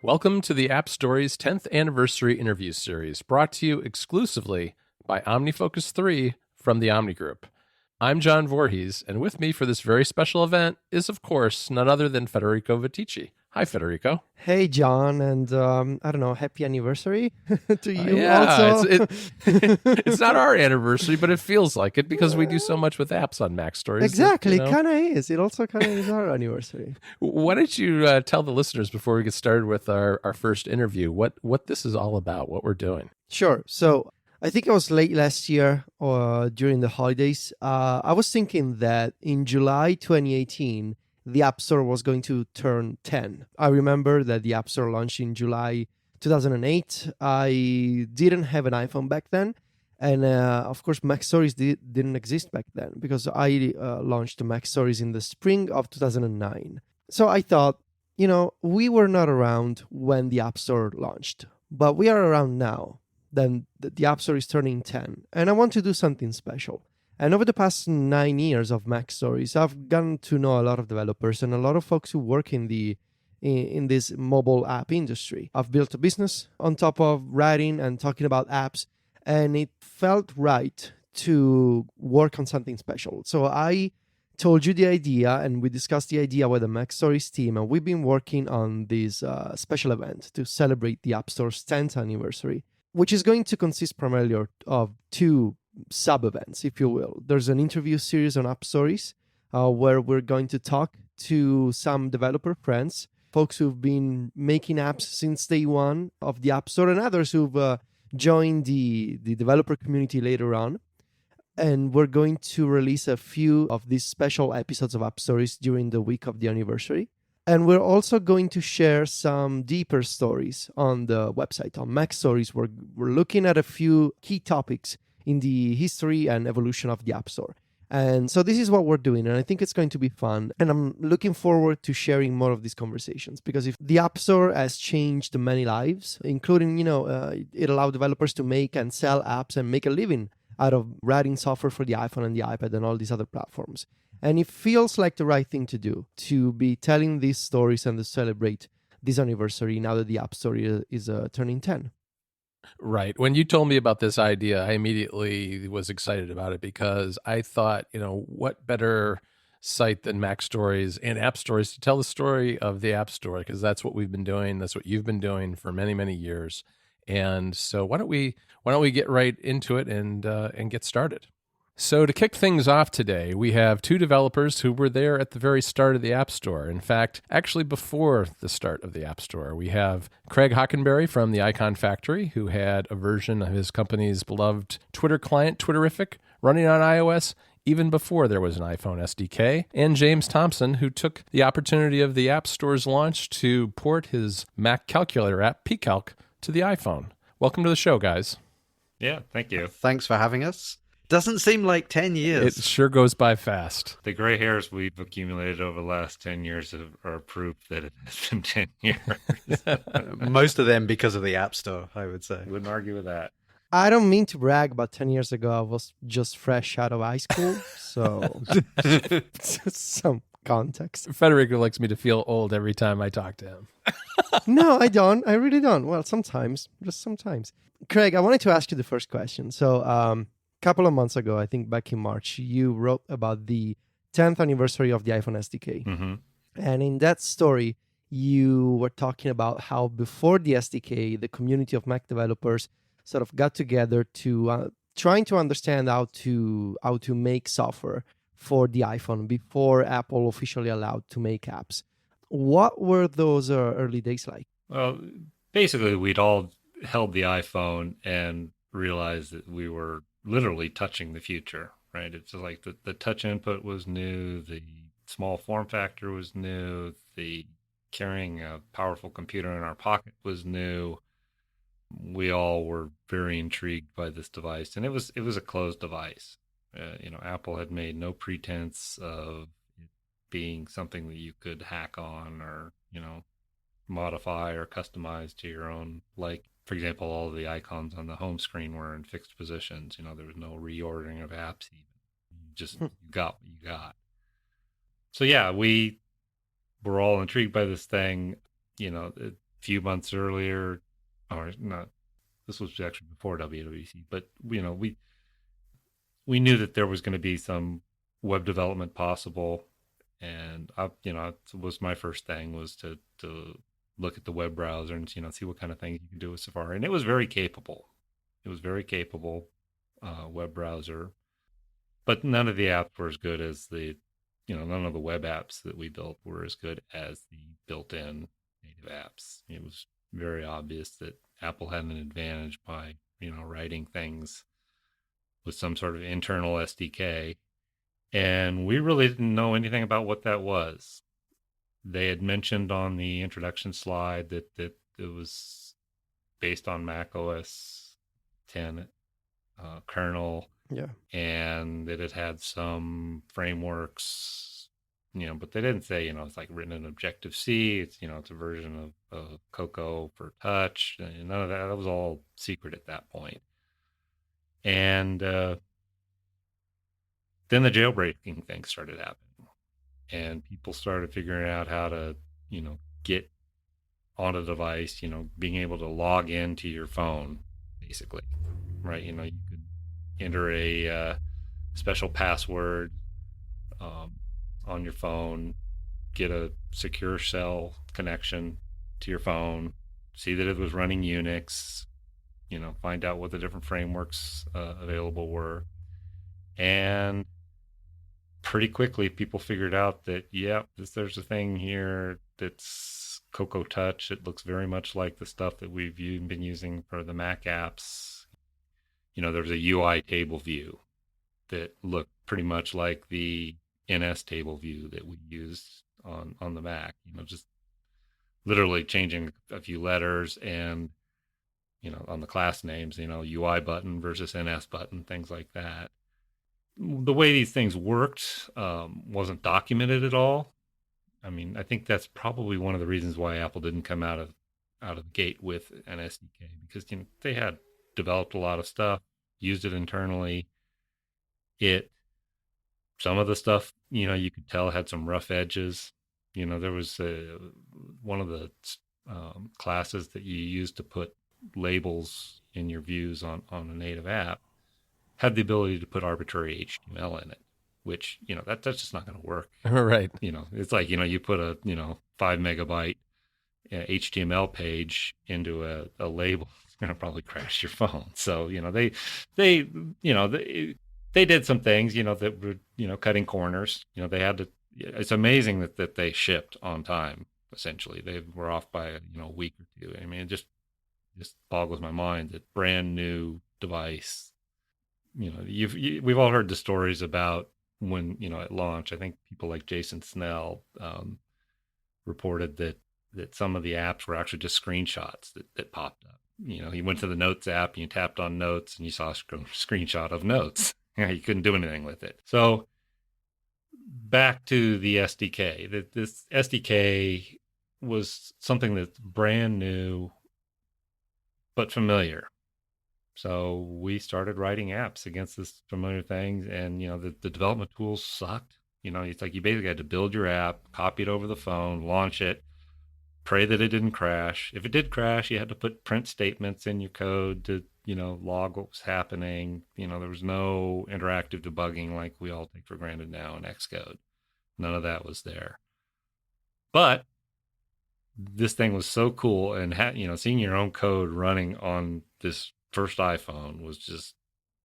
Welcome to the App Stories 10th Anniversary Interview Series, brought to you exclusively by OmniFocus 3 from the Omni Group. I'm John Voorhees, and with me for this very special event is, of course, none other than Federico Viticci. Hi, Federico. Hey, John, and I don't know, happy anniversary to you yeah, also. It's not our anniversary, but it feels like it because we do so much with apps on Mac Stories. Exactly, it kind of is. It also kind of is our anniversary. Why don't you tell the listeners before we get started with our first interview what this is all about, what we're doing? Sure. So I think it was late last year or during the holidays. I was thinking that in July 2018, the App Store was going to turn 10. I remember that the App Store launched in July 2008. I didn't have an iPhone back then. And of course, Mac Stories didn't exist back then because I launched Mac Stories in the spring of 2009. So I thought, we were not around when the App Store launched, but we are around now. Then the App Store is turning 10. And I want to do something special. And over the past 9 years of Mac Stories, I've gotten to know a lot of developers and a lot of folks who work in this mobile app industry. I've built a business on top of writing and talking about apps, and it felt right to work on something special. So I told you the idea, and we discussed the idea with the Mac Stories team, and we've been working on this special event to celebrate the App Store's 10th anniversary, which is going to consist primarily of two sub-events, if you will. There's an interview series on App Stories where we're going to talk to some developer friends, folks who've been making apps since day one of the App Store, and others who've joined the developer community later on. And we're going to release a few of these special episodes of App Stories during the week of the anniversary. And we're also going to share some deeper stories on the website, on Mac Stories. We're looking at a few key topics in the history and evolution of the App Store. And so this is what we're doing, and I think it's going to be fun. And I'm looking forward to sharing more of these conversations, because if the App Store has changed many lives, including, it allowed developers to make and sell apps and make a living out of writing software for the iPhone and the iPad and all these other platforms. And it feels like the right thing to do, to be telling these stories and to celebrate this anniversary now that the App Store is turning 10. Right. When you told me about this idea, I immediately was excited about it because I thought, what better site than Mac Stories and App Stories to tell the story of the App Store, because that's what we've been doing. That's what you've been doing for many, many years. And so why don't we get right into it and get started? So to kick things off today, we have two developers who were there at the very start of the App Store. In fact, actually before the start of the App Store, we have Craig Hockenberry from the Iconfactory, who had a version of his company's beloved Twitter client, Twitterific, running on iOS even before there was an iPhone SDK, and James Thomson, who took the opportunity of the App Store's launch to port his Mac calculator app, PCalc, to the iPhone. Welcome to the show, guys. Yeah, thank you. Thanks for having us. Doesn't seem like 10 years. It sure goes by fast. The gray hairs we've accumulated over the last 10 years are proof that it has been 10 years. Most of them because of the App Store, I would say. Wouldn't argue with that. I don't mean to brag, but 10 years ago, I was just fresh out of high school. So some context. Federico likes me to feel old every time I talk to him. No, I don't. I really don't. Well, sometimes. Just sometimes. Craig, I wanted to ask you the first question. So, couple of months ago, I think back in March, you wrote about the 10th anniversary of the iPhone SDK. Mm-hmm. And in that story, you were talking about how before the SDK, the community of Mac developers sort of got together to trying to understand how to make software for the iPhone before Apple officially allowed to make apps. What were those early days like? Well, basically, we'd all held the iPhone and realized that we were literally touching the future, right? It's like the touch input was new, the small form factor was new, the carrying a powerful computer in our pocket was new. We all were very intrigued by this device, and it was a closed device. Apple had made no pretense of it being something that you could hack on or modify or customize to your own. Like, for example, all of the icons on the home screen were in fixed positions. There was no reordering of apps even. You just got what you got. So yeah, we were all intrigued by this thing. A few months earlier, or not, this was actually before WWDC, but we knew that there was going to be some web development possible, and it was my first thing was to look at the web browser and see what kind of things you can do with Safari, and it was very capable. It was very capable web browser, but none of the apps were as good as none of the web apps that we built were as good as the built-in native apps. It was very obvious that Apple had an advantage by writing things with some sort of internal SDK, and we really didn't know anything about what that was. They had mentioned on the introduction slide that it was based on Mac OS 10 kernel, and that it had some frameworks, but they didn't say, it's like written in Objective-C. It's, it's a version of Cocoa for touch. And none of that. That was all secret at that point. And then the jailbreaking thing started happening, and people started figuring out how to, get on a device, being able to log into your phone, basically, right? You could enter a special password on your phone, get a secure cell connection to your phone, see that it was running Unix, find out what the different frameworks available were. And pretty quickly, people figured out that, there's a thing here that's Cocoa Touch. It looks very much like the stuff that we've been using for the Mac apps. There's a UI table view that looked pretty much like the NS table view that we used on the Mac, just literally changing a few letters and, on the class names, UI button versus NS button, things like that. The way these things worked wasn't documented at all. I mean, I think that's probably one of the reasons why Apple didn't come out of the gate with an SDK, because they had developed a lot of stuff, used it internally. Some of the stuff, you could tell had some rough edges. There was one of the classes that you used to put labels in your views on a native app had the ability to put arbitrary HTML in it, which, that's just not going to work. Right. It's like, you put a, 5 megabyte HTML page into a label, it's going to probably crash your phone. So, they did some things, that were, cutting corners. They had to. It's amazing that they shipped on time. Essentially, they were off by a week or two. I mean, it just boggles my mind that brand new device. We've all heard the stories about when at launch. I think people like Jason Snell reported that some of the apps were actually just screenshots that popped up. He went to the Notes app and you tapped on Notes and you saw a screenshot of Notes. You couldn't do anything with it. So back to the SDK. This SDK was something that's brand new but familiar. So we started writing apps against this familiar thing, and the development tools sucked. It's like you basically had to build your app, copy it over the phone, launch it, pray that it didn't crash. If it did crash, you had to put print statements in your code to log what was happening. There was no interactive debugging like we all take for granted now in Xcode. None of that was there. But this thing was so cool, and seeing your own code running on this first iPhone was just,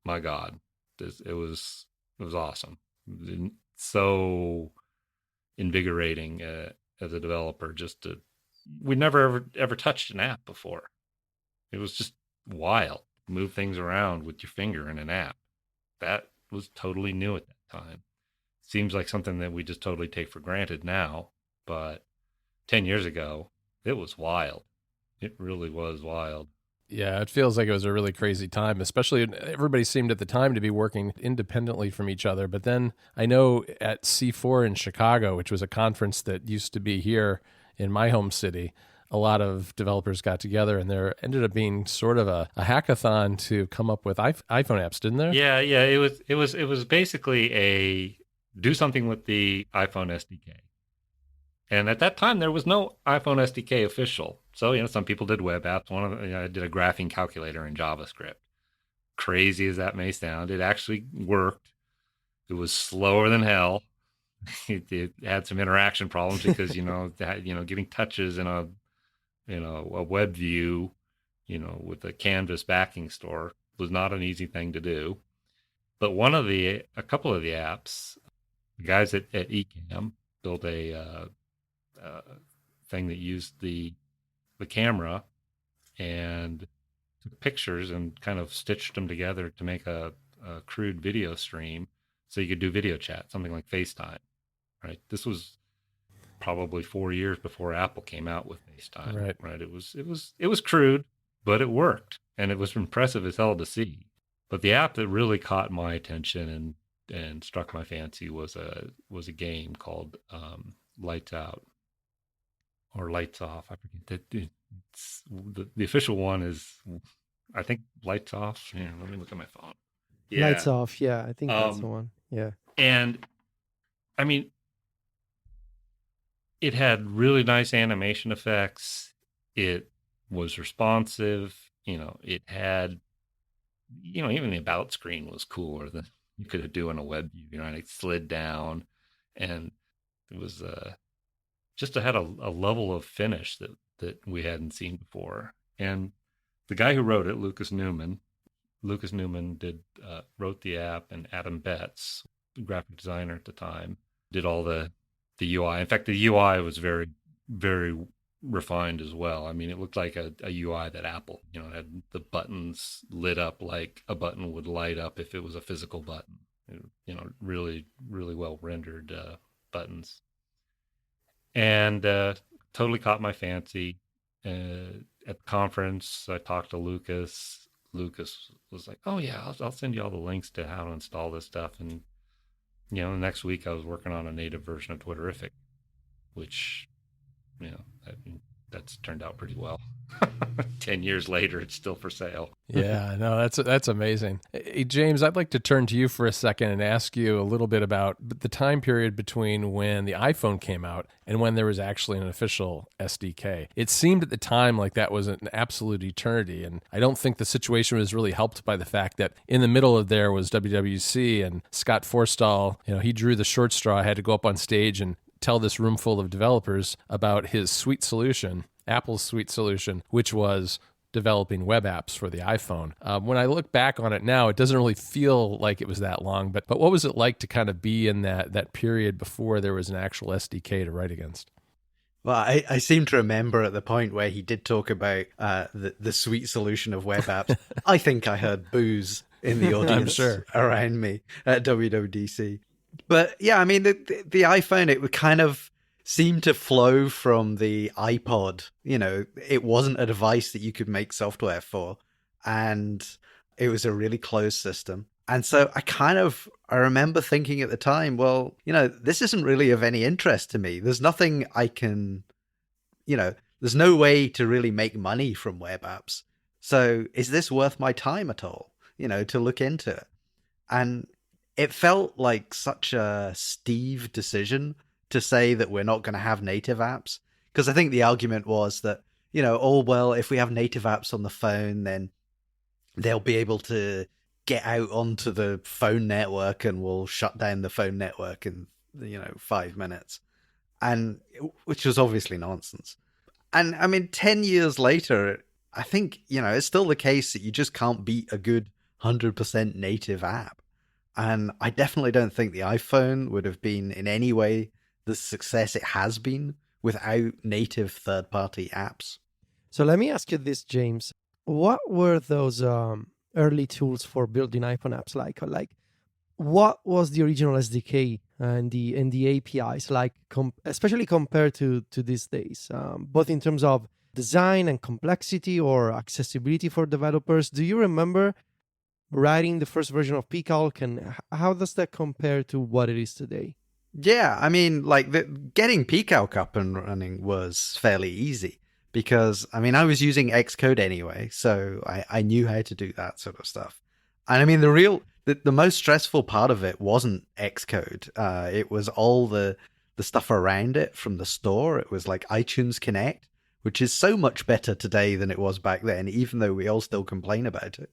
my God, it was awesome. So invigorating as a developer. We never ever touched an app before. It was just wild. Move things around with your finger in an app. That was totally new at that time. Seems like something that we just totally take for granted now, but 10 years ago, it was wild. It really was wild. Yeah, it feels like it was a really crazy time, especially everybody seemed at the time to be working independently from each other. But then I know at C4 in Chicago, which was a conference that used to be here in my home city, a lot of developers got together, and there ended up being sort of a hackathon to come up with iPhone apps, didn't there? Yeah. It was basically a do something with the iPhone SDK. And at that time, there was no iPhone SDK official. So, some people did web apps. I did a graphing calculator in JavaScript. Crazy as that may sound, it actually worked. It was slower than hell. It had some interaction problems because, getting touches in a web view, with a canvas backing store was not an easy thing to do. But a couple of the apps, the guys at Ecamm built a thing that used the camera and took pictures and kind of stitched them together to make a crude video stream so you could do video chat, something like FaceTime, right? This was probably 4 years before Apple came out with FaceTime, right? It was crude, but it worked, and it was impressive as hell to see. But the app that really caught my attention and struck my fancy was a game called Lights Out or Lights Off. I forget that. It's the official one is, I think, Lights Off. Yeah, let me look at my phone. Yeah. Lights Off. Yeah, I think that's the one. Yeah. And I mean, it had really nice animation effects. It was responsive. It had, even the about screen was cooler than you could do in a web view. And it slid down, and it was just had a level of finish that we hadn't seen before. And the guy who wrote it, Lucas Newman wrote the app, and Adam Betts, the graphic designer at the time, did all the UI. In fact, the UI was very, very refined as well. I mean, it looked like a UI that Apple, had the buttons lit up like a button would light up if it was a physical button. Really, really well rendered buttons. And totally caught my fancy. At the conference, I talked to Lucas. Lucas was like, "Oh yeah, I'll send you all the links to how to install this stuff." And the next week I was working on a native version of Twitterific, which that's turned out pretty well. 10 years later, it's still for sale. Yeah, no, that's amazing. Hey, James, I'd like to turn to you for a second and ask you a little bit about the time period between when the iPhone came out and when there was actually an official SDK. It seemed at the time like that was an absolute eternity, and I don't think the situation was really helped by the fact that in the middle of there was WWC, and Scott Forstall, he drew the short straw, had to go up on stage and tell this room full of developers about his sweet solution, Apple's sweet solution, which was developing web apps for the iPhone. When I look back on it now, it doesn't really feel like it was that long, but what was it like to kind of be in that period before there was an actual SDK to write against? Well, I seem to remember at the point where he did talk about the sweet solution of web apps. I think I heard boos in the audience around me at WWDC. But yeah, I mean, the iPhone, it would kind of seem to flow from the iPod. It wasn't a device that you could make software for, and it was a really closed system. And so I remember thinking at the time, well, this isn't really of any interest to me. There's nothing I can, there's no way to really make money from web apps. So is this worth my time at all, to look into it? And it felt like such a Steve decision to say that we're not going to have native apps. Because I think the argument was that, if we have native apps on the phone, then they'll be able to get out onto the phone network and we'll shut down the phone network in, 5 minutes. And which was obviously nonsense. And I mean, 10 years later, I think, it's still the case that you just can't beat a good 100% native app. And I definitely don't think the iPhone would have been in any way the success it has been without native third-party apps. So let me ask you this, James. What were those early tools for building iPhone apps like? Like, what was the original SDK and the APIs like, especially compared to these days, both in terms of design and complexity or accessibility for developers? Do you remember writing the first version of PCalc, and how does that compare to what it is today? Yeah, I mean, getting PCalc up and running was fairly easy because, I mean, I was using Xcode anyway, so I knew how to do that sort of stuff. And I mean, the most stressful part of it wasn't Xcode. It was all the stuff around it from the store. It was like iTunes Connect, which is so much better today than it was back then, even though we all still complain about it.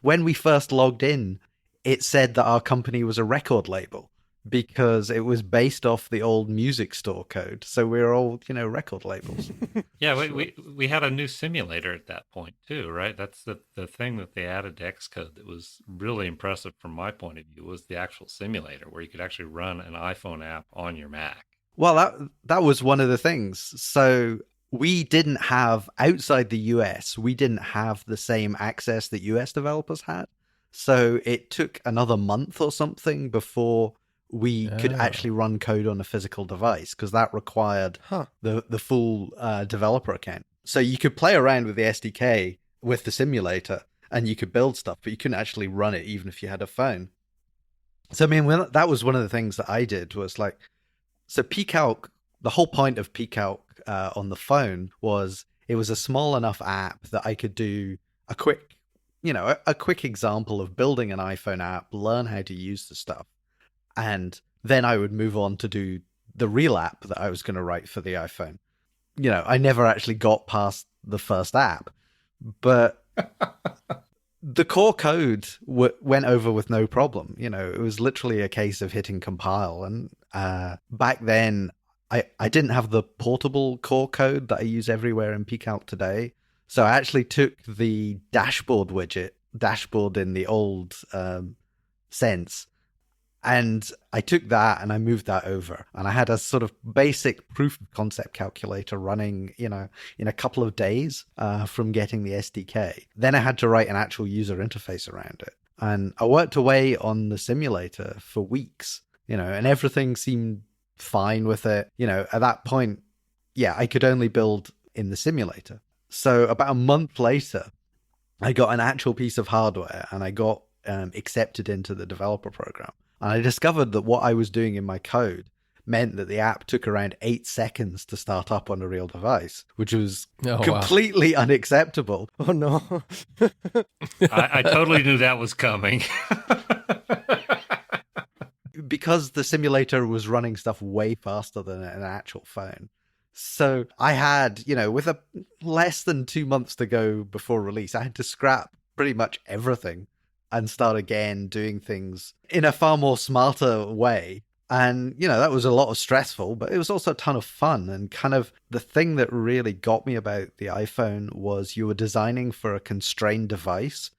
When we first logged in, it said that our company was a record label because it was based off the old music store code. So we were all, record labels. Yeah, we had a new simulator at that point too, right? That's the thing that they added to Xcode that was really impressive from my point of view was the actual simulator where you could actually run an iPhone app on your Mac. Well, that was one of the things. So we didn't have, outside the US, we didn't have the same access that US developers had. So it took another month or something before we could actually run code on a physical device, because that required the full developer account. So you could play around with the SDK with the simulator and you could build stuff, but you couldn't actually run it even if you had a phone. So I mean, that was one of the things that I did was like, so PCalc, the whole point of PCalc on the phone was it was a small enough app that I could do a quick example of building an iPhone app, learn how to use the stuff. And then I would move on to do the real app that I was going to write for the iPhone. I never actually got past the first app, but the core code went over with no problem. It was literally a case of hitting compile. And back then, I didn't have the portable core code that I use everywhere in PCalc today. So I actually took the dashboard in the old sense, and I took that and I moved that over. And I had a sort of basic proof of concept calculator running, in a couple of days from getting the SDK. Then I had to write an actual user interface around it. And I worked away on the simulator for weeks, and everything seemed fine with it. At that point, I could only build in the simulator. So about a month later, I got an actual piece of hardware and I got accepted into the developer program. And I discovered that what I was doing in my code meant that the app took around 8 seconds to start up on a real device, which was completely unacceptable. Oh, no. I totally knew that was coming. Because the simulator was running stuff way faster than an actual phone. So I had, with less than 2 months to go before release, I had to scrap pretty much everything and start again doing things in a far more smarter way. And, that was a lot of stressful, but it was also a ton of fun. And kind of the thing that really got me about the iPhone was you were designing for a constrained device,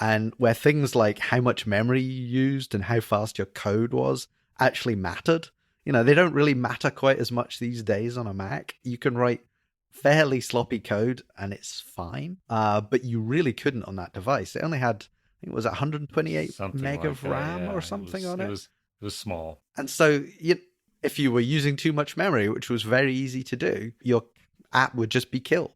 and where things like how much memory you used and how fast your code was actually mattered. They don't really matter quite as much these days on a Mac. You can write fairly sloppy code and it's fine, but you really couldn't on that device. It only had, I think it was 128 something meg like of RAM or something on it. It was small. And so if you were using too much memory, which was very easy to do, your app would just be killed.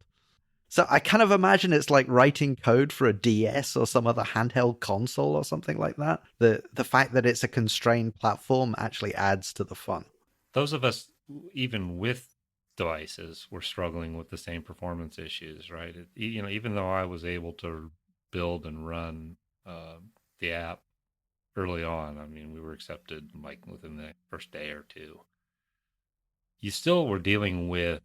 So I kind of imagine it's like writing code for a DS or some other handheld console or something like that. The fact that it's a constrained platform actually adds to the fun. Those of us, even with devices, were struggling with the same performance issues, right? Even though I was able to build and run the app early on, I mean, we were accepted like within the first day or two. You still were dealing with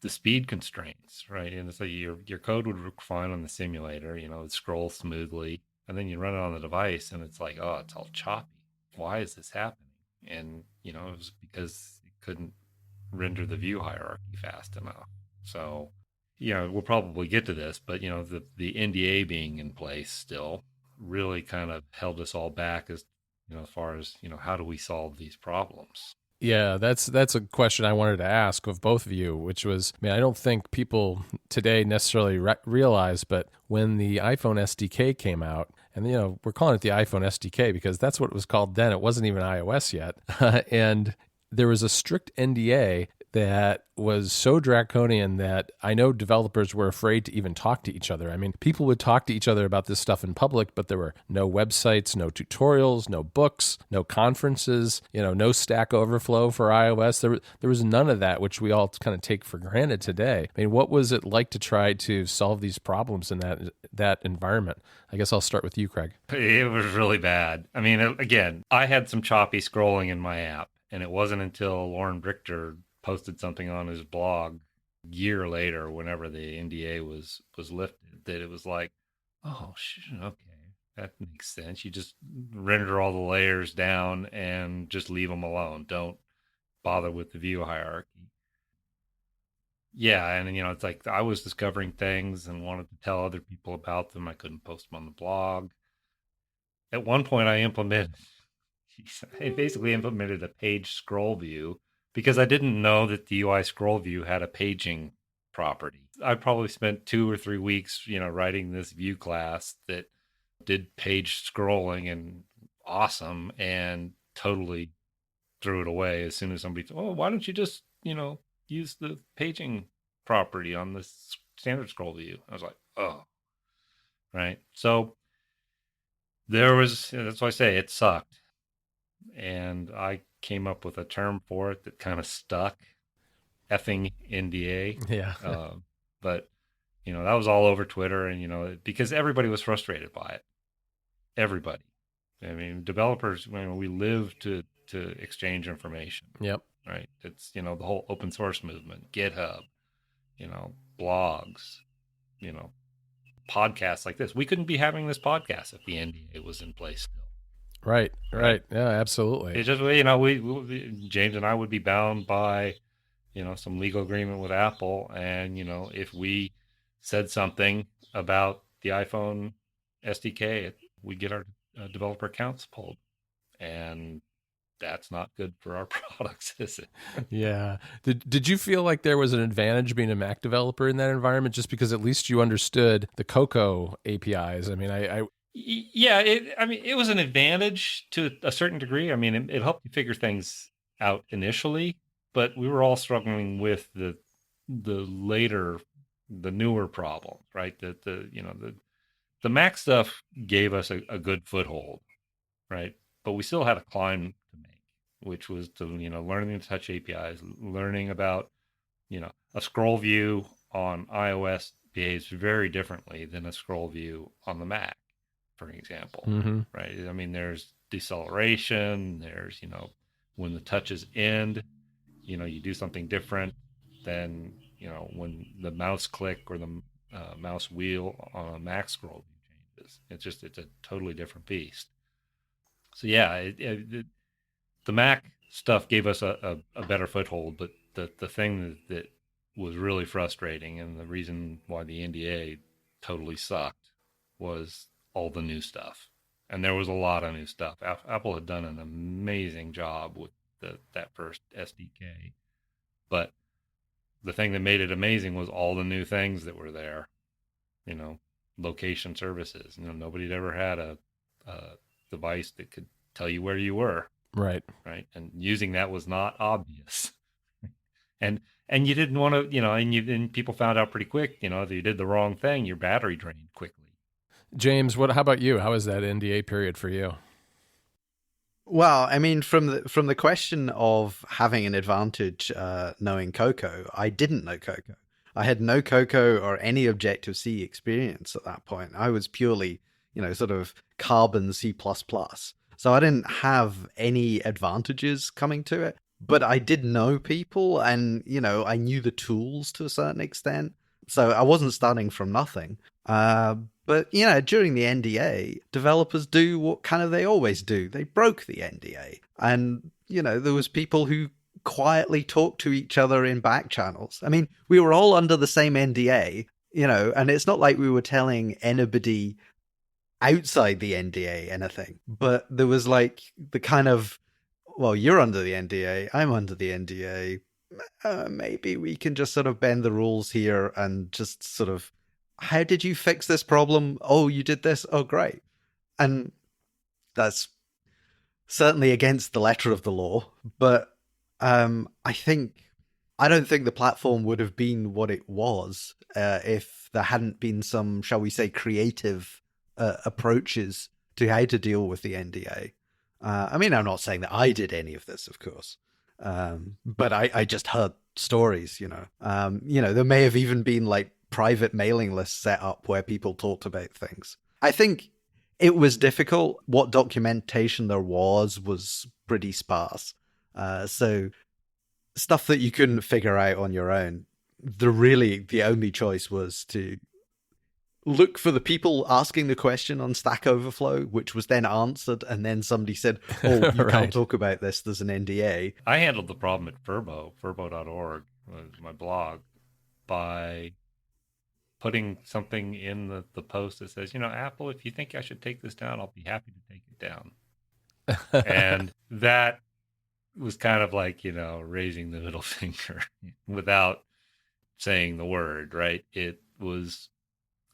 the speed constraints, right? And so your code would work fine on the simulator, it'd scroll smoothly, and then you run it on the device and it's like, oh, it's all choppy. Why is this happening? And, it was because it couldn't render the view hierarchy fast enough. So, we'll probably get to this, but, the NDA being in place still really kind of held us all back as far as, how do we solve these problems? Yeah, that's a question I wanted to ask of both of you, which was, I don't think people today necessarily realize, but when the iPhone SDK came out, and we're calling it the iPhone SDK because that's what it was called then. It wasn't even iOS yet. And there was a strict NDA that was so draconian that I know developers were afraid to even talk to each other. I mean, people would talk to each other about this stuff in public, but there were no websites, no tutorials, no books, no conferences, no Stack Overflow for iOS. There was none of that, which we all kind of take for granted today. I mean, what was it like to try to solve these problems in that environment? I guess I'll start with you, Craig. It was really bad. I mean, again, I had some choppy scrolling in my app, and it wasn't until Lauren Brichter posted something on his blog year later, whenever the NDA was lifted, that it was like, oh, okay, that makes sense. You just render all the layers down and just leave them alone. Don't bother with the view hierarchy. Yeah, and it's like I was discovering things and wanted to tell other people about them. I couldn't post them on the blog. At one point, I basically implemented a page scroll view because I didn't know that the UI scroll view had a paging property. I probably spent 2 or 3 weeks, writing this view class that did page scrolling and awesome, and totally threw it away as soon as somebody said, oh, why don't you just, use the paging property on the standard scroll view? I was like, oh, right. So that's why I say it sucked. And I came up with a term for it that kind of stuck, effing NDA. Yeah. But, that was all over Twitter, and, because everybody was frustrated by it. Everybody. I mean, developers, we live to exchange information. Yep. Right. It's, the whole open source movement, GitHub, blogs, podcasts like this. We couldn't be having this podcast if the NDA was in place still. Right. Yeah, absolutely. It's just, we James and I would be bound by, some legal agreement with Apple. And, if we said something about the iPhone SDK, we get our developer accounts pulled. And that's not good for our products, is it? Yeah. Did you feel like there was an advantage being a Mac developer in that environment, just because at least you understood the Cocoa APIs? I mean, Yeah, it was an advantage to a certain degree. I mean, it helped you figure things out initially, but we were all struggling with the newer problems, right? The Mac stuff gave us a good foothold, right? But we still had a climb to make, which was to, learning to touch APIs, learning about, a scroll view on iOS behaves very differently than a scroll view on the Mac, for example, right? I mean, there's deceleration, there's, when the touches end, you do something different than, when the mouse click or the mouse wheel on a Mac scroll view changes. It's a totally different beast. So yeah, the Mac stuff gave us a better foothold, but the thing that was really frustrating, and the reason why the NDA totally sucked, was all the new stuff. And there was a lot of new stuff. Apple had done an amazing job with that first SDK, but the thing that made it amazing was all the new things that were there. Location services. Nobody had ever had a device that could tell you where you were. Right. And using that was not obvious. and you didn't want to, and people found out pretty quick, if you did the wrong thing, your battery drained quickly. James, how about you? How was that NDA period for you? Well, I mean, from the question of having an advantage knowing Cocoa, I didn't know Cocoa. I had no Cocoa or any Objective-C experience at that point. I was purely, sort of Carbon C++. So I didn't have any advantages coming to it. But I did know people, and, I knew the tools to a certain extent. So I wasn't starting from nothing. But, during the NDA, developers do what kind of they always do. They broke the NDA. And, there was people who quietly talked to each other in back channels. I mean, we were all under the same NDA, and it's not like we were telling anybody outside the NDA anything. But there was like the kind of, well, you're under the NDA, I'm under the NDA. Maybe we can just sort of bend the rules here and just sort of, how did you fix this problem? Oh, you did this? Oh, great. And that's certainly against the letter of the law. But I don't think the platform would have been what it was if there hadn't been some, shall we say, creative approaches to how to deal with the NDA. I mean, I'm not saying that I did any of this, of course. But I just heard stories, there may have even been like private mailing lists set up where people talked about things. I think it was difficult. What documentation there was pretty sparse. So stuff that you couldn't figure out on your own, the only choice was to look for the people asking the question on Stack Overflow, which was then answered, and then somebody said, "Oh, you Right. can't talk about this. There's an NDA." I handled the problem at Furbo.org, my blog, by putting something in the post that says, Apple, if you think I should take this down, I'll be happy to take it down. And that was kind of like, raising the middle finger without saying the word, right? It was,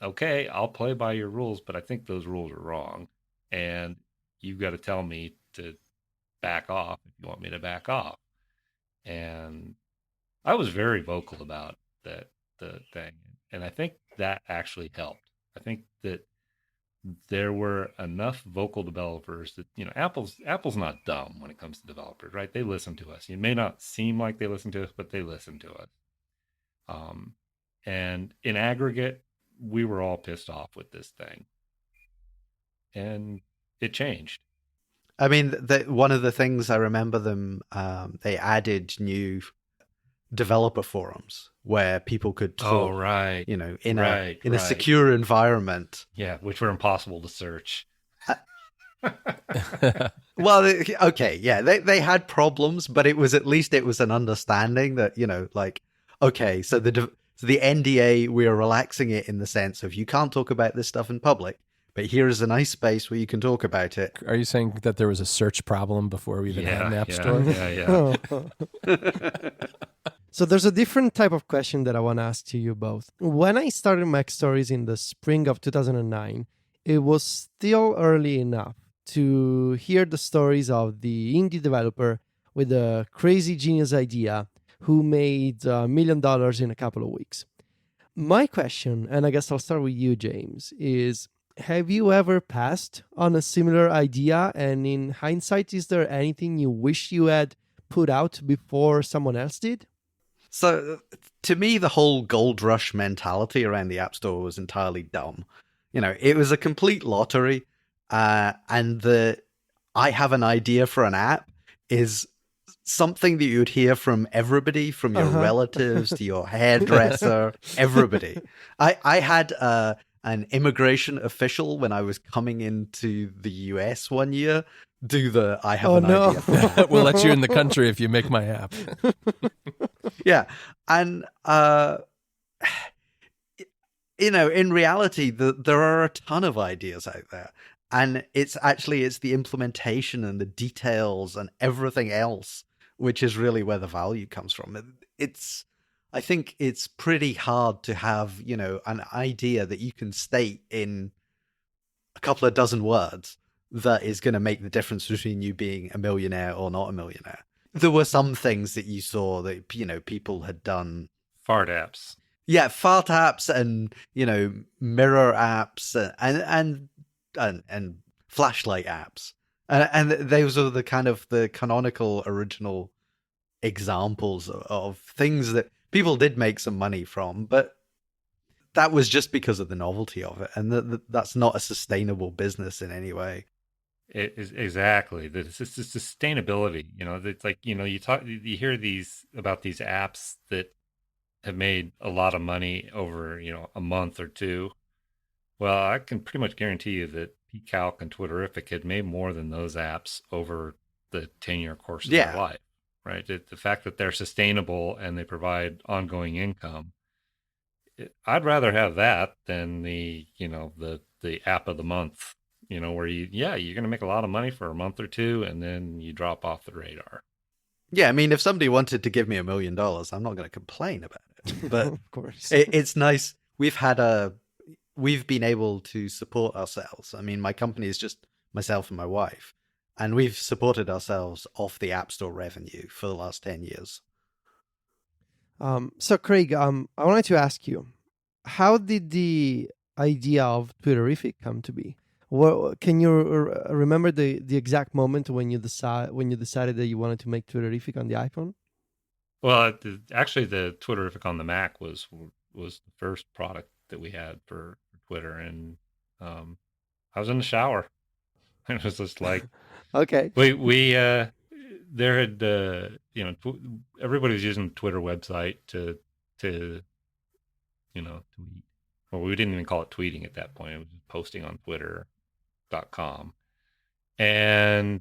okay, I'll play by your rules, but I think those rules are wrong. And you've got to tell me to back off if you want me to back off. And I was very vocal about the thing. And I think that actually helped. I think that there were enough vocal developers that, Apple's not dumb when it comes to developers, right? They listen to us. It may not seem like they listen to us, but they listen to us. And in aggregate, we were all pissed off with this thing. And it changed. I mean, one of the things I remember them, they added new developer forums where people could talk, oh, right. in a secure environment. Yeah, which were impossible to search. Well, okay, yeah, they had problems, but it was an understanding that, okay, so the NDA, we are relaxing it in the sense of you can't talk about this stuff in public, but here is a nice space where you can talk about it. Are you saying that there was a search problem before we even had an app store? Yeah. So there's a different type of question that I want to ask to you both. When I started Mac Stories in the spring of 2009, it was still early enough to hear the stories of the indie developer with a crazy genius idea who made $1 million in a couple of weeks. My question, and I guess I'll start with you, James, is have you ever passed on a similar idea? And in hindsight, is there anything you wish you had put out before someone else did? So to me, the whole gold rush mentality around the App Store was entirely dumb. It was a complete lottery. And the I have an idea for an app is something that you'd hear from everybody, from your relatives to your hairdresser, everybody. I had an immigration official when I was coming into the US one year do the I have an idea for an app. We'll let you in the country if you make my app. Yeah. And, in reality, there are a ton of ideas out there. And it's the implementation and the details and everything else, which is really where the value comes from. I think it's pretty hard to have, an idea that you can state in a couple of dozen words that is going to make the difference between you being a millionaire or not a millionaire. There were some things that you saw that, people had done. Fart apps. Yeah, fart apps and, mirror apps and flashlight apps. And those are the kind of the canonical original examples of things that people did make some money from, but that was just because of the novelty of it. And that's not a sustainable business in any way. It is exactly. It's the sustainability. It's like, you hear about these apps that have made a lot of money over, a month or two. Well, I can pretty much guarantee you that PCalc and Twitterific had made more than those apps over the 10-year course of their life, right? The fact that they're sustainable and they provide ongoing income, I'd rather have that than the app of the month, where you're going to make a lot of money for a month or two and then you drop off the radar. Yeah, I mean, if somebody wanted to give me $1 million, I'm not going to complain about it. But of course, it's nice. We've been able to support ourselves. I mean, my company is just myself and my wife, and we've supported ourselves off the App Store revenue for the last 10 years. So Craig, I wanted to ask you, how did the idea of Twitterific come to be? Can you remember the exact moment when you decided that you wanted to make Twitterific on the iPhone? Well, actually, the Twitterific on the Mac was the first product that we had for Twitter, and I was in the shower. It was just like, okay, we there had everybody was using the Twitter website to to, tweet. Well, we didn't even call it tweeting at that point. It was just posting on Twitter.com. And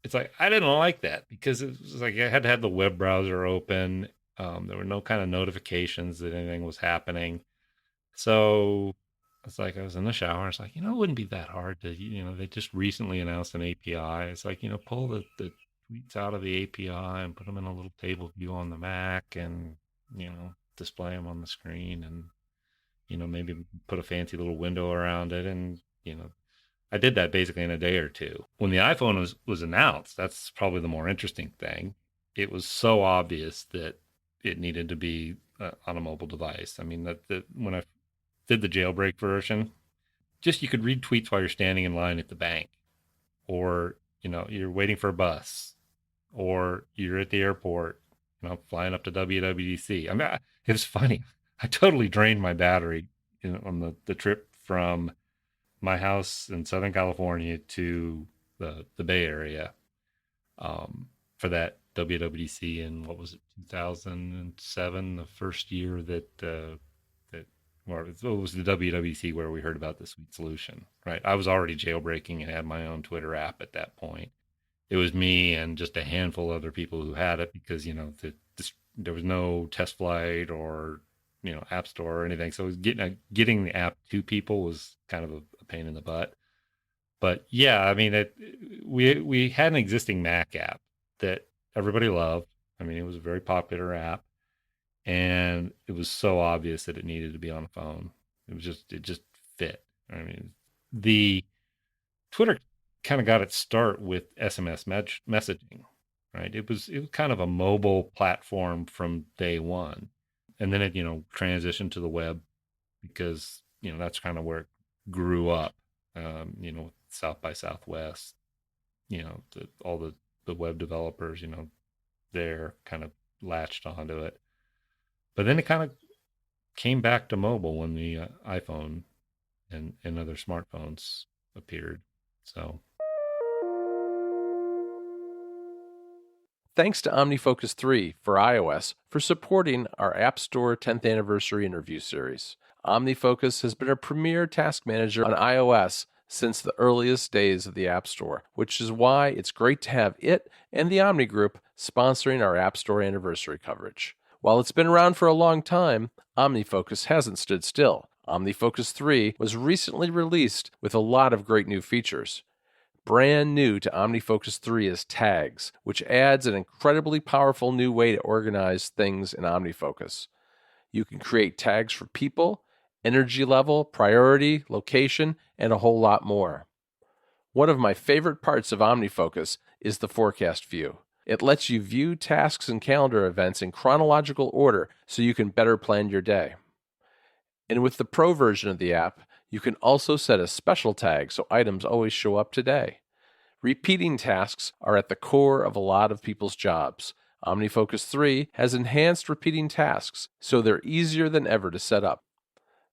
it's like, I didn't like that because it was like I had to have the web browser open. There were no kind of notifications that anything was happening. So it's like I was in the shower. It's like, it wouldn't be that hard to, they just recently announced an API. It's like, pull the tweets out of the API and put them in a little table view on the Mac and, display them on the screen and, maybe put a fancy little window around it. And, I did that basically in a day or two. When the iPhone was announced, that's probably the more interesting thing. It was so obvious that it needed to be on a mobile device. I mean, when I did the jailbreak version, just you could read tweets while you're standing in line at the bank, or you're waiting for a bus, or you're at the airport, flying up to WWDC. I mean, it was funny. I totally drained my battery on the trip from my house in Southern California to the Bay Area for that WWDC in, what was it, 2007, the first year that or it was the WWDC where we heard about the sweet solution, right? I was already jailbreaking and had my own Twitter app at that point. It was me and just a handful of other people who had it because, there was no test flight or, app store or anything. So getting the app to people was kind of a pain in the butt. But yeah, I mean, we had an existing Mac app that everybody loved. I mean, it was a very popular app. And it was so obvious that it needed to be on a phone. It just fit. I mean, the Twitter kind of got its start with SMS messaging, right? It was kind of a mobile platform from day one. And then it, transitioned to the web because, that's kind of where it grew up, South by Southwest, all the web developers, they're kind of latched onto it. But then it kind of came back to mobile when the iPhone and other smartphones appeared. So, thanks to OmniFocus 3 for iOS for supporting our App Store 10th Anniversary interview series. OmniFocus has been a premier task manager on iOS since the earliest days of the App Store, which is why it's great to have it and the Omni Group sponsoring our App Store anniversary coverage. While it's been around for a long time, OmniFocus hasn't stood still. OmniFocus 3 was recently released with a lot of great new features. Brand new to OmniFocus 3 is Tags, which adds an incredibly powerful new way to organize things in OmniFocus. You can create tags for people, energy level, priority, location, and a whole lot more. One of my favorite parts of OmniFocus is the forecast view. It lets you view tasks and calendar events in chronological order so you can better plan your day. And with the Pro version of the app, you can also set a special tag so items always show up today. Repeating tasks are at the core of a lot of people's jobs. OmniFocus 3 has enhanced repeating tasks so they're easier than ever to set up.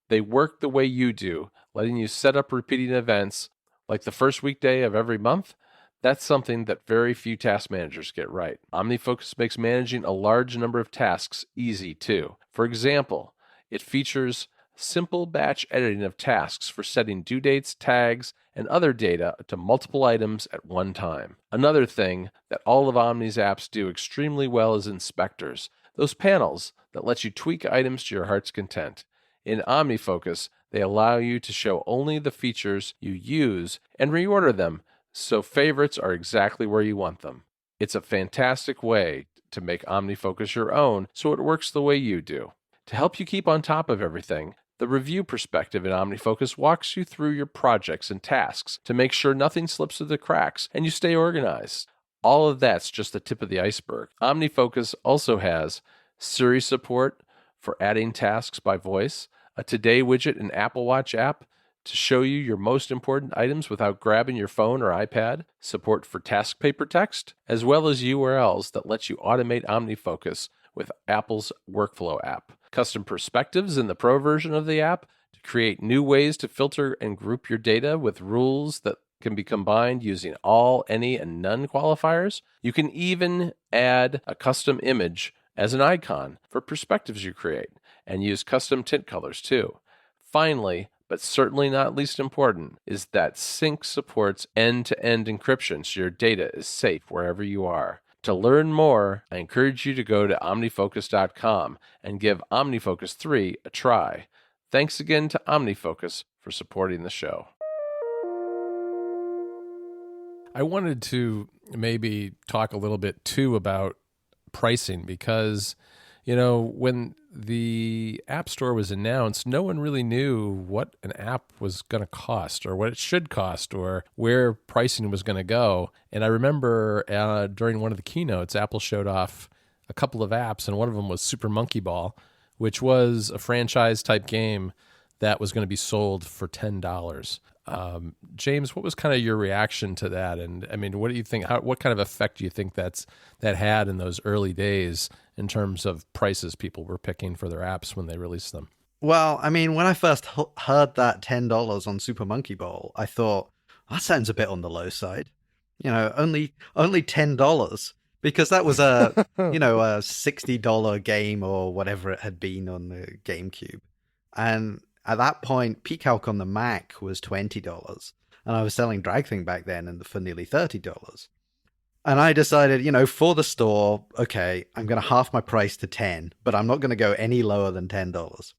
They work the way you do, letting you set up repeating events like the first weekday of every month. That's something that very few task managers get right. OmniFocus makes managing a large number of tasks easy, too. For example, it features simple batch editing of tasks for setting due dates, tags, and other data to multiple items at one time. Another thing that all of Omni's apps do extremely well is inspectors, those panels that let you tweak items to your heart's content. In OmniFocus, they allow you to show only the features you use and reorder them so favorites are exactly where you want them. It's a fantastic way to make OmniFocus your own so it works the way you do. To help you keep on top of everything, the review perspective in OmniFocus walks you through your projects and tasks to make sure nothing slips through the cracks and you stay organized. All of that's just the tip of the iceberg. OmniFocus also has Siri support for adding tasks by voice, a Today widget and Apple Watch app to show you your most important items without grabbing your phone or iPad, support for task paper text, as well as URLs that let you automate OmniFocus with Apple's Workflow app. Custom perspectives in the Pro version of the app to create new ways to filter and group your data with rules that can be combined using all, any, and none qualifiers. You can even add a custom image as an icon for perspectives you create, and use custom tint colors too. Finally, but certainly not least important, is that Sync supports end-to-end encryption so your data is safe wherever you are. To learn more, I encourage you to go to OmniFocus.com and give OmniFocus 3 a try. Thanks again to OmniFocus for supporting the show. I wanted to maybe talk a little bit too about pricing because, when the App Store was announced, no one really knew what an app was going to cost or what it should cost or where pricing was going to go. And I remember during one of the keynotes, Apple showed off a couple of apps, and one of them was Super Monkey Ball, which was a franchise type game that was going to be sold for $10. James, what was kind of your reaction to that? And I mean, what do you think? What kind of effect do you think that had in those early days in terms of prices people were picking for their apps when they released them? Well, I mean, when I first heard that $10 on Super Monkey Ball, I thought that sounds a bit on the low side. Only $10, because that was a a $60 game or whatever it had been on the GameCube, and at that point, PCalc on the Mac was $20, and I was selling DragThing back then and for nearly $30. And I decided, for the store, okay, I'm going to half my price to $10, but I'm not going to go any lower than $10.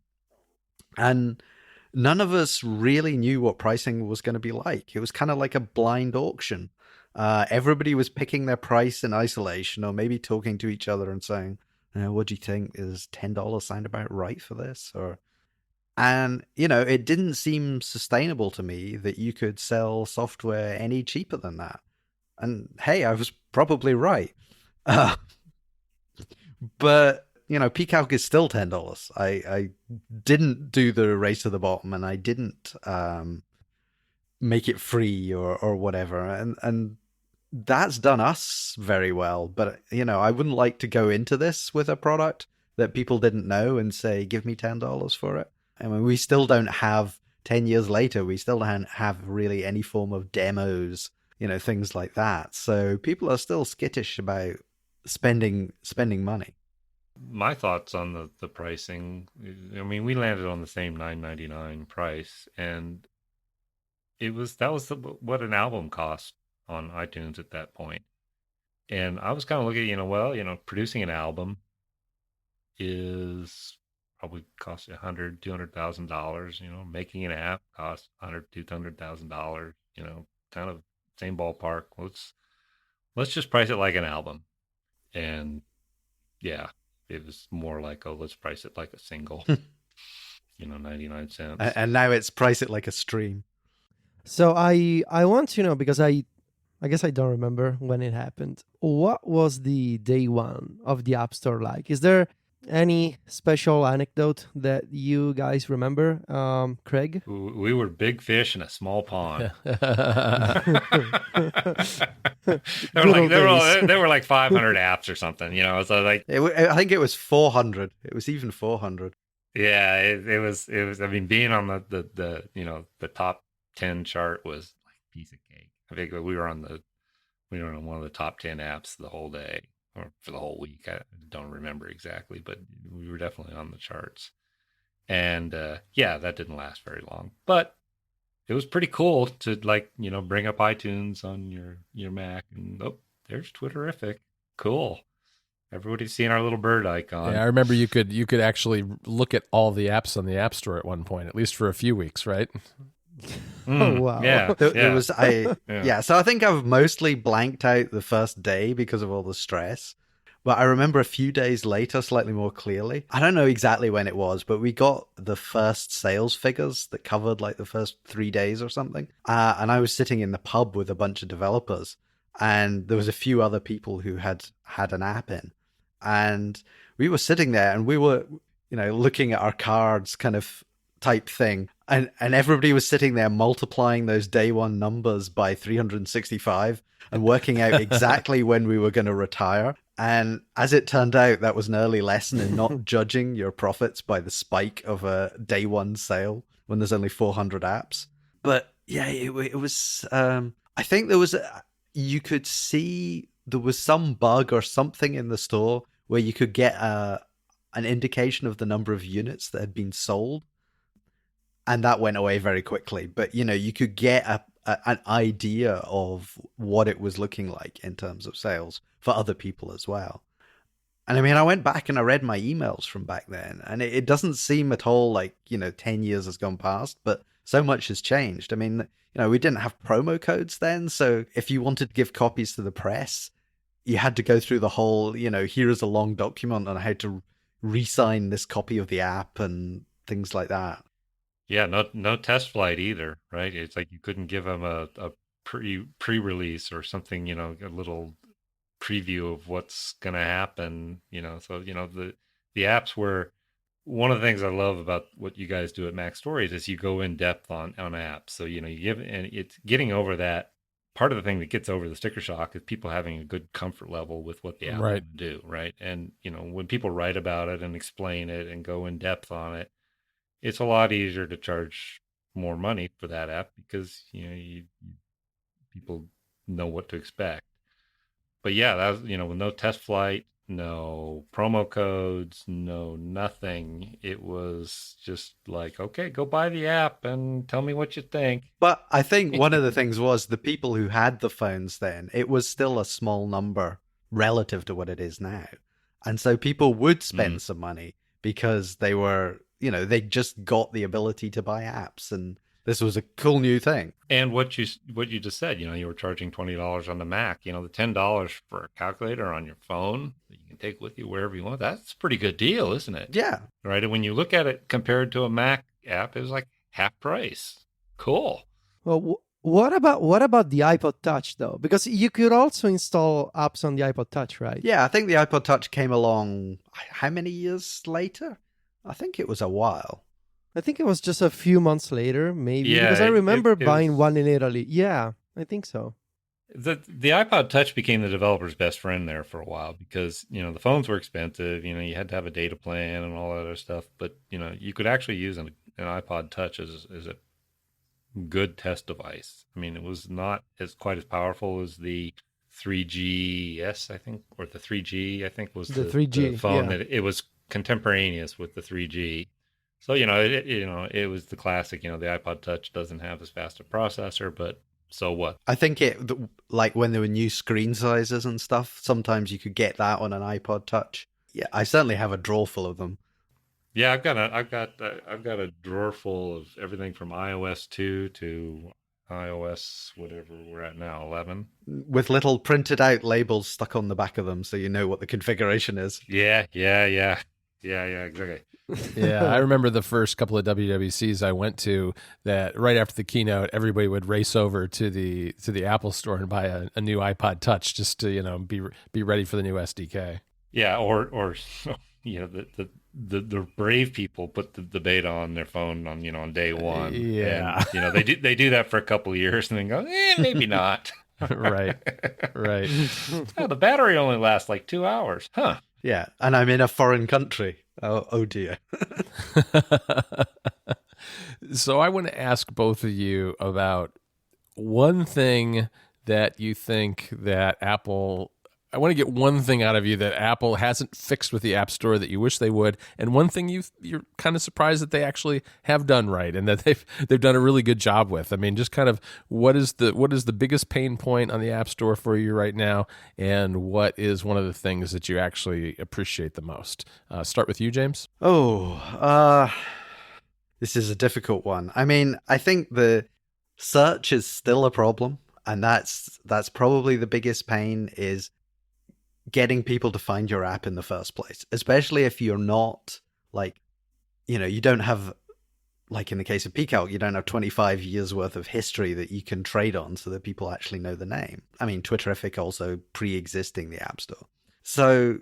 And none of us really knew what pricing was going to be like. It was kind of like a blind auction. Everybody was picking their price in isolation, or maybe talking to each other and saying, what do you think? Is $10 sound about right for this? And, it didn't seem sustainable to me that you could sell software any cheaper than that. And hey, I was probably right. But, PCalc is still $10. I didn't do the race to the bottom, and I didn't make it free or whatever. And that's done us very well. But, I wouldn't like to go into this with a product that people didn't know and say, give me $10 for it. I mean, we still don't have, 10 years later, we still don't have really any form of demos, things like that. So people are still skittish about spending money. My thoughts on the pricing, I mean, we landed on the same $9.99 price, and that was what an album cost on iTunes at that point. And I was kind of looking at, producing an album is probably cost $100,000, $200,000. Making an app costs $100,000, $200,000. Kind of same ballpark. Let's just price it like an album. And yeah, it was more like, let's price it like a single. 99 cents. And now it's price it like a stream. So I want to know, because I guess I don't remember when it happened. What was the day one of the App Store like? Is there any special anecdote that you guys remember, Craig? We were big fish in a small pond. There were like 500 apps or something, So like, I think it was 400. It was even 400. Yeah, it was. I mean, being on the top 10 chart was like a piece of cake. I think we were on one of the top 10 apps the whole day. Or for the whole week. I don't remember exactly, but we were definitely on the charts. And that didn't last very long. But it was pretty cool to bring up iTunes on your Mac and there's Twitterific. Cool. Everybody's seeing our little bird icon. Yeah, I remember you could actually look at all the apps on the App Store at one point, at least for a few weeks, right? Oh wow! Yeah, So I think I've mostly blanked out the first day because of all the stress. But I remember a few days later, slightly more clearly. I don't know exactly when it was, but we got the first sales figures that covered like the first 3 days or something. And I was sitting in the pub with a bunch of developers, and there was a few other people who had an app in, and we were sitting there and we were, looking at our cards kind of type thing. And everybody was sitting there multiplying those day one numbers by 365 and working out exactly when we were going to retire. And as it turned out, that was an early lesson in not judging your profits by the spike of a day one sale when there's only 400 apps. But yeah, it was, I think you could see there was some bug or something in the store where you could get an indication of the number of units that had been sold. And that went away very quickly. But, you could get an idea of what it was looking like in terms of sales for other people as well. And I mean, I went back and I read my emails from back then, and it doesn't seem at all like, 10 years has gone past, but so much has changed. I mean, we didn't have promo codes then. So if you wanted to give copies to the press, you had to go through the whole, here is a long document on how to re-sign this copy of the app and things like that. Yeah, no test flight either, right? It's like you couldn't give them a pre-release or something, a little preview of what's going to happen, So, the apps were one of the things I love about what you guys do at Mac Stories is you go in depth on apps. So, you give, and it's getting over that. Part of the thing that gets over the sticker shock is people having a good comfort level with what the app will do, right? And, when people write about it and explain it and go in depth on it, it's a lot easier to charge more money for that app because, people know what to expect. But yeah, that was, with no test flight, no promo codes, no nothing. It was just like, okay, go buy the app and tell me what you think. But I think one of the things was the people who had the phones then, it was still a small number relative to what it is now. And so people would spend some money because they were, they just got the ability to buy apps, and this was a cool new thing. And what you just said, you were charging $20 on the Mac, the $10 for a calculator on your phone that you can take with you wherever you want. That's a pretty good deal, isn't it? Yeah. Right. And when you look at it compared to a Mac app, it was like half price. Cool. Well, what about the iPod Touch though? Because you could also install apps on the iPod Touch, right? Yeah, I think the iPod Touch came along how many years later? I think it was a while. I think it was just a few months later, maybe. Yeah, because I remember it buying one in Italy. Yeah, I think so. The iPod Touch became the developer's best friend there for a while because, the phones were expensive. You had to have a data plan and all that other stuff. But, you could actually use an iPod Touch as a good test device. I mean, it was not quite as powerful as the 3GS, I think, or the 3G, I think was the 3G the phone yeah. that it was contemporaneous with the 3G. So, it was the classic, the iPod Touch doesn't have as fast a processor, but so what? I think like when there were new screen sizes and stuff, sometimes you could get that on an iPod Touch. Yeah, I certainly have a drawer full of them. Yeah, I've got a drawer full of everything from iOS 2 to iOS, whatever we're at now, 11. With little printed out labels stuck on the back of them so you know what the configuration is. Yeah, exactly. Yeah, I remember the first couple of WWCs I went to that right after the keynote, everybody would race over to the Apple store and buy a new iPod Touch just to, be ready for the new SDK. Yeah, or the brave people put the beta on their phone on day one. Yeah. And, they do that for a couple of years and then go, maybe not. Right. Oh, the battery only lasts like 2 hours. Huh. Yeah, and I'm in a foreign country. Oh dear. So I want to ask both of you about one thing that you think that Apple... I want to get one thing out of you that Apple hasn't fixed with the App Store that you wish they would, and one thing you're kind of surprised that they actually have done right and that they've done a really good job with. I mean, just kind of what is the biggest pain point on the App Store for you right now, and what is one of the things that you actually appreciate the most? Start with you, James. This is a difficult one. I mean, I think the search is still a problem, and that's probably the biggest pain is getting people to find your app in the first place, especially if you're not you don't have, like in the case of PCalc, you don't have 25 years worth of history that you can trade on so that people actually know the name. I mean, Twitterific also pre-existing the App Store. So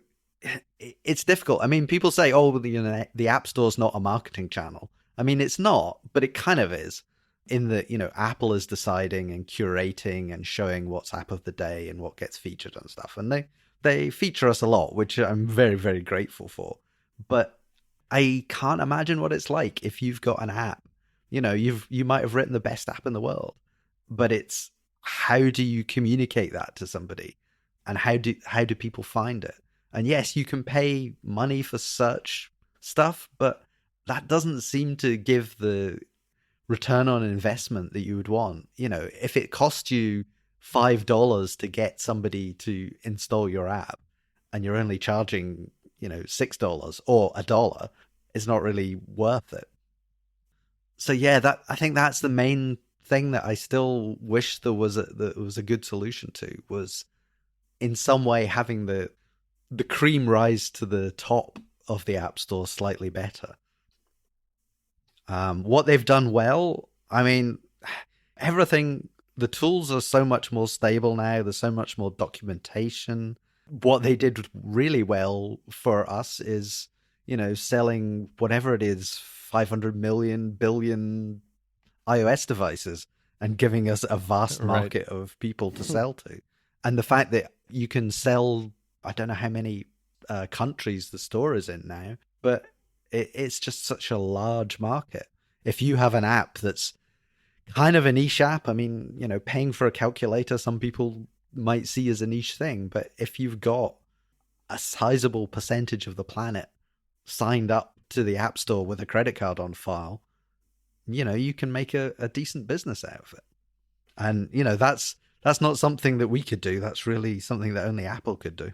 it's difficult. I mean, people say, the App Store's not a marketing channel. I mean, it's not, but it kind of is. In that, Apple is deciding and curating and showing what's app of the day and what gets featured and stuff. And they feature us a lot, which I'm very, very grateful for. But I can't imagine what it's like if you've got an app. You might have written the best app in the world, but it's how do you communicate that to somebody, and how do people find it? And yes, you can pay money for search stuff, but that doesn't seem to give the return on investment that you would want. You know, if it cost you $5 to get somebody to install your app and you're only charging, $6 or $1, it's not really worth it. So yeah, I think that's the main thing that I still wish there was a good solution to, was in some way having the cream rise to the top of the App Store slightly better. What they've done well, I mean, everything, the tools are so much more stable now. There's so much more documentation. What they did really well for us is, selling whatever it is, 500 million billion iOS devices and giving us a vast market of people to sell to. And the fact that you can sell, I don't know how many countries the store is in now, but it's just such a large market. If you have an app that's kind of a niche app, I mean, paying for a calculator, some people might see as a niche thing, but if you've got a sizable percentage of the planet signed up to the App Store with a credit card on file, you can make a decent business out of it. And, that's not something that we could do. That's really something that only Apple could do.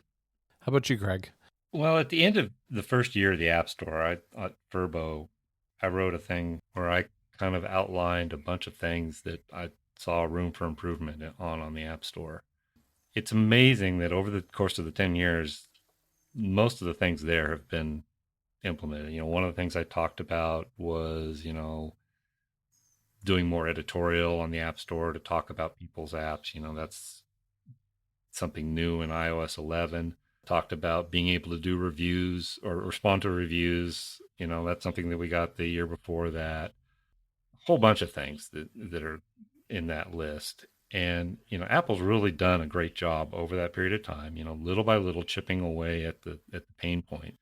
How about you, Greg? Well, at the end of the first year of the App Store, at Verbo, I wrote a thing where I kind of outlined a bunch of things that I saw room for improvement on the App Store. It's amazing that over the course of the 10 years, most of the things there have been implemented. One of the things I talked about was, doing more editorial on the App Store to talk about people's apps. That's something new in iOS 11. Talked about being able to do reviews or respond to reviews. That's something that we got the year before that. A whole bunch of things that are in that list. And, Apple's really done a great job over that period of time, little by little chipping away at the pain point.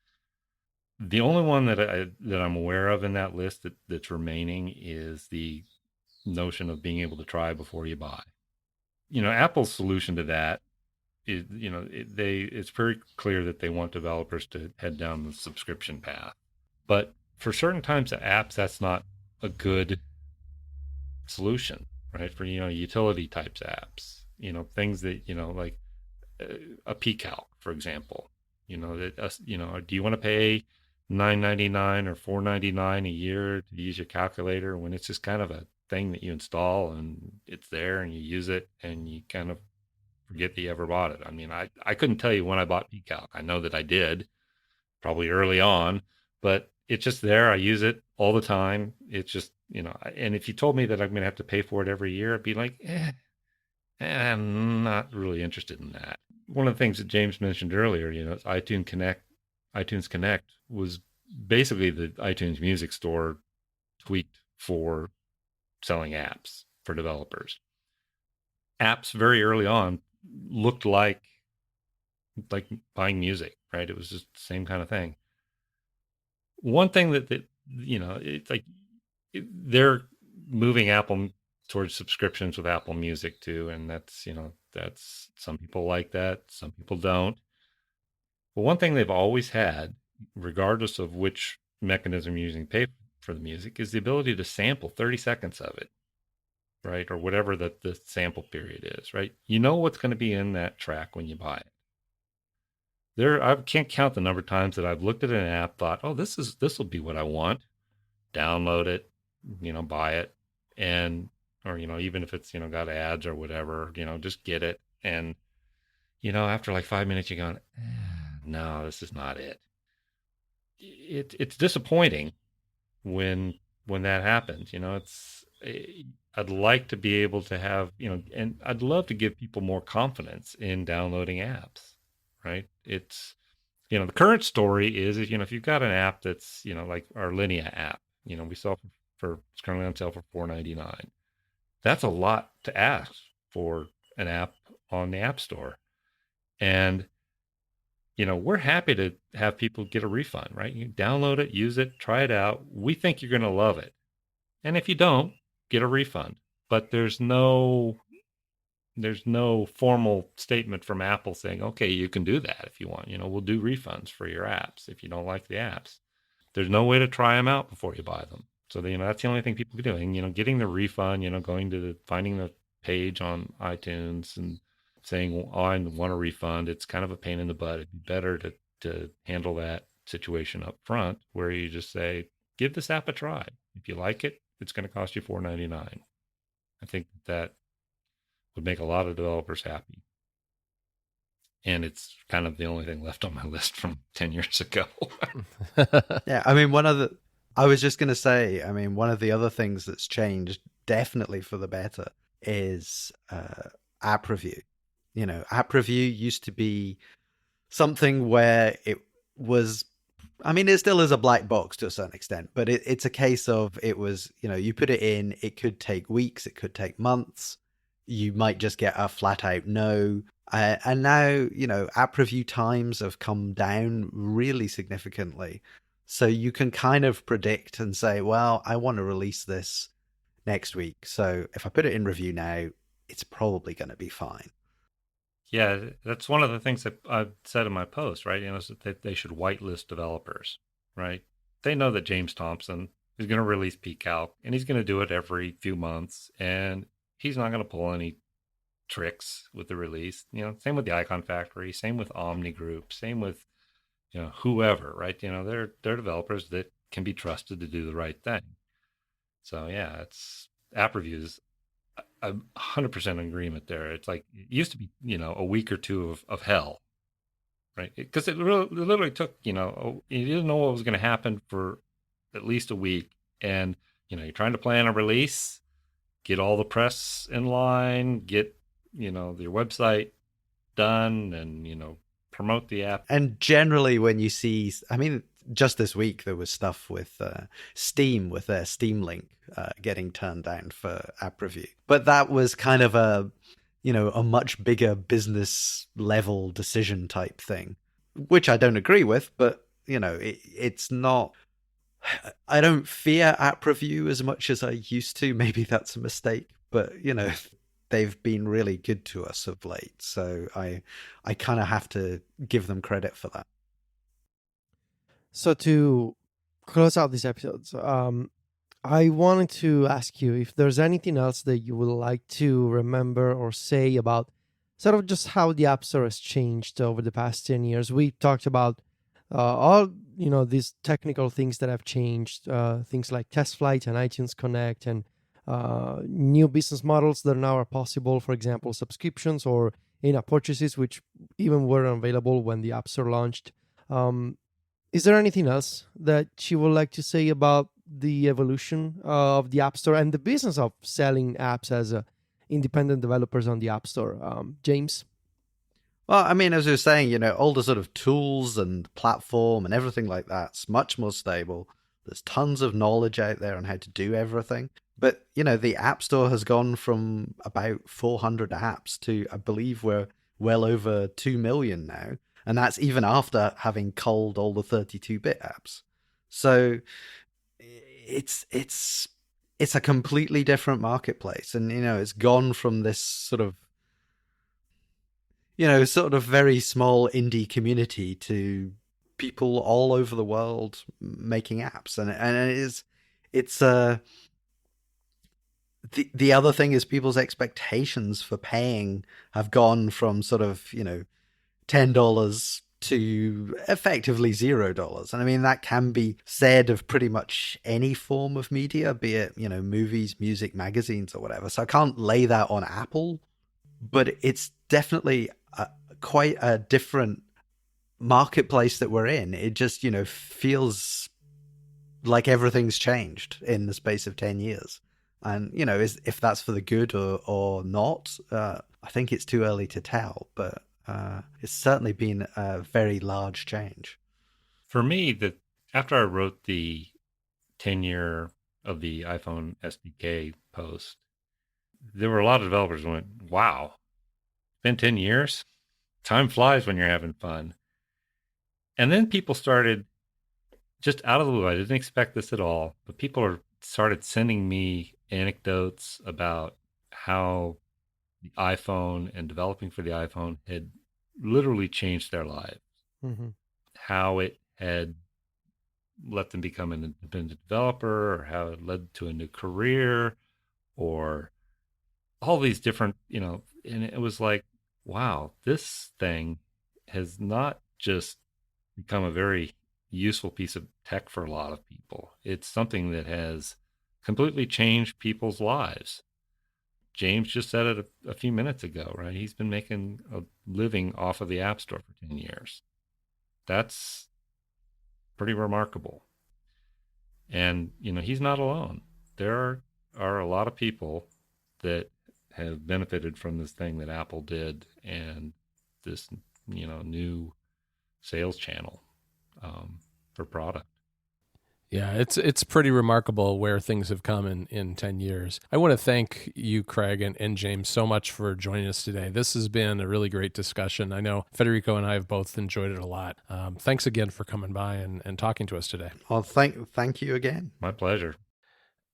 The only one that I'm aware of in that list that's remaining is the notion of being able to try before you buy. Apple's solution to that is, it's very clear that they want developers to head down the subscription path. But for certain types of apps, that's not a good solution, right? For, utility types apps, things that, like a PCalc, for example, do you want to pay $9.99 or $4.99 a year to use your calculator when it's just kind of a thing that you install and it's there and you use it and you kind of forget that you ever bought it? I mean, I couldn't tell you when I bought PCalc. I know that I did, probably early on, but it's just there. I use it all the time. It's just, and if you told me that I'm going to have to pay for it every year, I'd be like, I'm not really interested in that. One of the things that James mentioned earlier, is iTunes Connect. iTunes Connect was basically the iTunes Music Store tweaked for selling apps for developers. Apps very early on looked like buying music, right? It was just the same kind of thing. One thing that it's like they're moving Apple towards subscriptions with Apple Music too, and that's some people like that, some people don't. But one thing they've always had, regardless of which mechanism you're using to pay for the music, is the ability to sample 30 seconds of it, right? Or whatever the sample period is, right? You know what's going to be in that track when you buy it. I can't count the number of times that I've looked at an app, thought, oh, this will be what I want, download it, buy it, and, or, even if it's, got ads or whatever, just get it. And, after like 5 minutes, you're going, no, this is not it. It's disappointing when that happens. I'd like to be able to have, and I'd love to give people more confidence in downloading apps, right? It's, the current story is, if you've got an app that's, like our Linea app, we sell it's currently on sale for $4.99. That's a lot to ask for an app on the App Store. And, we're happy to have people get a refund, right? You download it, use it, try it out. We think you're going to love it. And if you don't, get a refund. But there's no there's no formal statement from Apple saying, okay, you can do that if you want. We'll do refunds for your apps if you don't like the apps. There's no way to try them out before you buy them. So, that's the only thing people are doing, getting the refund, going to finding the page on iTunes and saying, oh, I want a refund. It's kind of a pain in the butt. It'd be better to handle that situation up front, where you just say, give this app a try. If you like it, it's going to cost you $4.99. I think that would make a lot of developers happy. And it's kind of the only thing left on my list from 10 years ago. Yeah, I mean, I was just going to say, I mean, one of the other things that's changed definitely for the better is app review. App review used to be something where it was, I mean, it still is a black box to a certain extent, but it's a case of it was, you put it in, it could take weeks, it could take months. You might just get a flat out no. And now, app review times have come down really significantly. So you can kind of predict and say, well, I want to release this next week. So if I put it in review now, it's probably going to be fine. Yeah, that's one of the things that I've said in my post, right? Is that they should whitelist developers, right? They know that James Thomson is going to release PCalc, and he's going to do it every few months, and he's not going to pull any tricks with the release. Same with the Iconfactory, same with Omni Group, same with whoever, right? They're developers that can be trusted to do the right thing. So yeah, it's app reviews. I'm 100% in agreement there. It's like it used to be, a week or two of hell, right? Because it literally took, you didn't know what was going to happen for at least a week, and you're trying to plan a release, get all the press in line, get your website done, and promote the app. And generally when you see, I mean, just this week there was stuff with Steam, with their Steam Link getting turned down for app review, but that was kind of a much bigger business level decision type thing, which I don't agree with, but it's not, I don't fear app review as much as I used to. Maybe that's a mistake, but they've been really good to us of late. So I kind of have to give them credit for that. So to close out this episode, I wanted to ask you if there's anything else that you would like to remember or say about sort of just how the App Store has changed over the past 10 years. We talked about all, these technical things that have changed, things like Test Flight and iTunes Connect, and new business models that now are possible, for example, subscriptions or in-app purchases, which even weren't available when the App Store launched. Is there anything else that you would like to say about the evolution of the App Store and the business of selling apps as independent developers on the App Store? James? Well, I mean, as I was saying, all the sort of tools and platform and everything like that's much more stable. There's tons of knowledge out there on how to do everything. But, the App Store has gone from about 400 apps to, I believe we're well over 2 million now. And that's even after having culled all the 32-bit apps. So it's a completely different marketplace. And, it's gone from this sort of very small indie community to people all over the world making apps. And it's the other thing is people's expectations for paying have gone from sort of, $10 to effectively $0. And I mean, that can be said of pretty much any form of media, be it, movies, music, magazines, or whatever. So I can't lay that on Apple, but it's definitely quite a different marketplace that we're in. It just, feels like everything's changed in the space of 10 years. And, if that's for the good or not, I think it's too early to tell, but it's certainly been a very large change. For me, after I wrote the 10-year of the iPhone SDK post, there were a lot of developers who went, wow, it's been 10 years? Time flies when you're having fun. And then people started, just out of the blue, I didn't expect this at all, but people started sending me anecdotes about how the iPhone and developing for the iPhone had literally changed their lives. Mm-hmm. How it had let them become an independent developer, or how it led to a new career, or all these different, and it was like, wow, this thing has not just become a very useful piece of tech for a lot of people. It's something that has completely changed people's lives. James just said it a few minutes ago, right? He's been making a living off of the App Store for 10 years. That's pretty remarkable. And, he's not alone. There are a lot of people that have benefited from this thing that Apple did, and this, new sales channel for product. Yeah, it's pretty remarkable where things have come in 10 years. I want to thank you, Craig, and James, so much for joining us today. This has been a really great discussion. I know Federico and I have both enjoyed it a lot. Thanks again for coming by and talking to us today. Well, thank you again. My pleasure.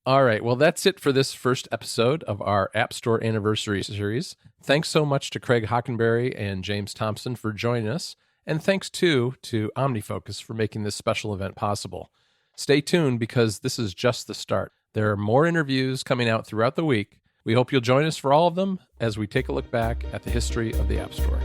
All right, well, that's it for this first episode of our App Store Anniversary Series. Thanks so much to Craig Hockenberry and James Thomson for joining us, and thanks, too, to OmniFocus for making this special event possible. Stay tuned because this is just the start. There are more interviews coming out throughout the week. We hope you'll join us for all of them as we take a look back at the history of the App Store.